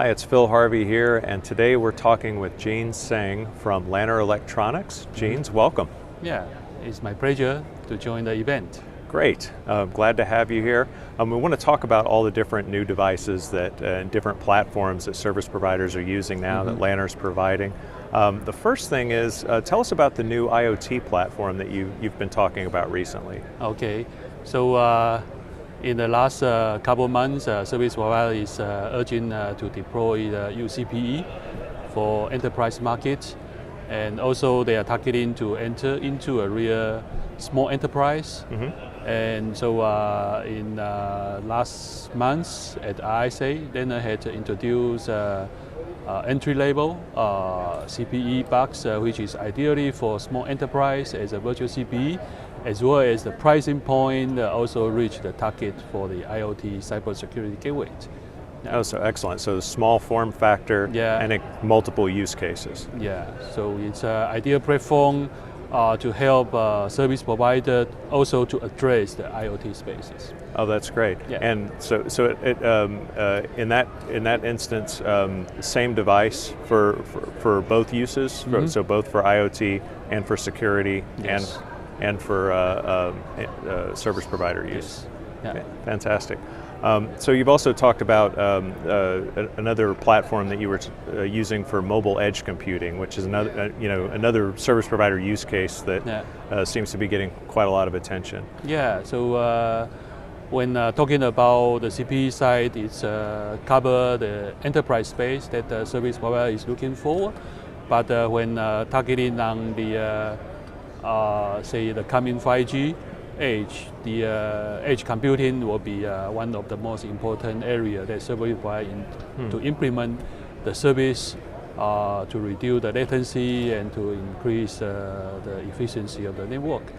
Hi, it's Phil Harvey here, and today we're talking with Jean Seng from Lanner Electronics. Jean, welcome. Yeah, it's my pleasure to join the event. Great, glad to have you here. We want to talk about all the different new devices that and different platforms that service providers are using now that Lanner's providing. The first thing is, tell us about the new IoT platform that you've been talking about recently. Okay, so in the last couple of months, service provider is urging to deploy the UCPE for enterprise market, and also they are targeting to enter into a real small enterprise. And so in last month at ISA, Lanner had introduced entry-level CPE box, which is ideally for small enterprise as a virtual CPE, as well as the pricing point also reach the target for the IoT cybersecurity gateway. Oh, so excellent. So small form factor and multiple use cases. Yeah, so it's an ideal platform to help service provider also to address the IoT spaces. Oh, that's great. Yeah. And so in that instance, same device for both uses. So both for IoT and for security and for service provider use. Yeah. Fantastic. So you've also talked about another platform that you were using for mobile edge computing, which is another service provider use case that seems to be getting quite a lot of attention. Yeah. So when talking about the CPE side, it's cover the enterprise space that the service provider is looking for. But when targeting on the say the coming 5G age, the edge computing will be one of the most important areas that service provider to implement the service to reduce the latency and to increase the efficiency of the network.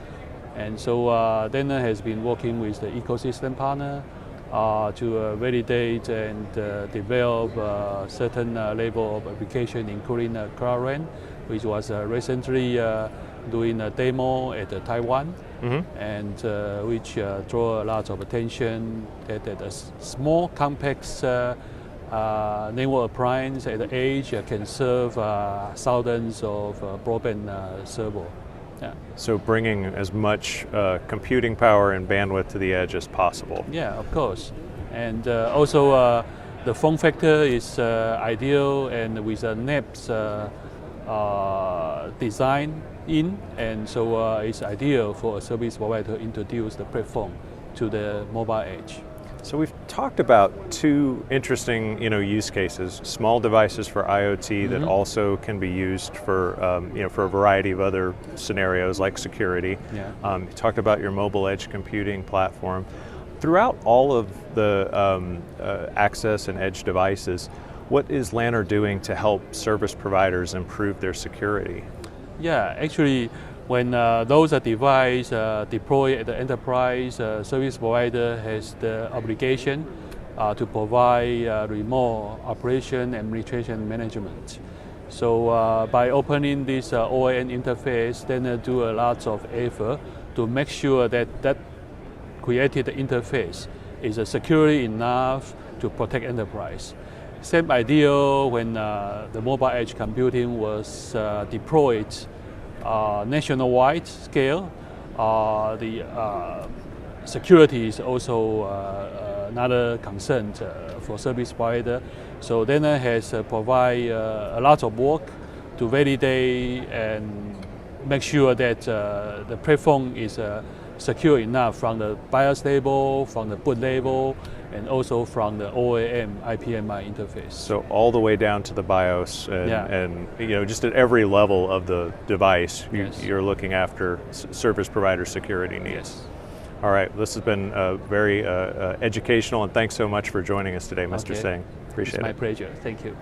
And so Lanner has been working with the ecosystem partner to validate and develop certain level of application, including Cloud RAN, which was recently doing a demo at Taiwan, and which draw a lot of attention that a small, complex network appliance at the edge can serve thousands of broadband servers. Yeah. So bringing as much computing power and bandwidth to the edge as possible. Yeah, of course. And also the form factor is ideal and with a NEPS design and so it's ideal for a service provider to introduce the platform to the mobile edge. So we've talked about two interesting, use cases: small devices for IoT that also can be used for, for a variety of other scenarios like security. Yeah. You talked about your mobile edge computing platform. Throughout all of the access and edge devices, what is Lanner doing to help service providers improve their security? Yeah, actually, when those devices deployed at the enterprise, service provider has the obligation to provide remote operation and administration management. So by opening this OAN interface, then do a lot of effort to make sure that that created interface is secure enough to protect enterprise. Same idea when the mobile edge computing was deployed nationwide scale. The security is also another concern for service provider. So Lanner has provided a lot of work to validate and make sure that the platform is secure enough from the BIOS level, from the boot level, and also from the OAM IPMI interface. So all the way down to the BIOS, and just at every level of the device, you're looking after service provider security needs. Yes. All right, this has been very educational, and thanks so much for joining us today, Mr. Seng. Appreciate it. It's my pleasure. Thank you.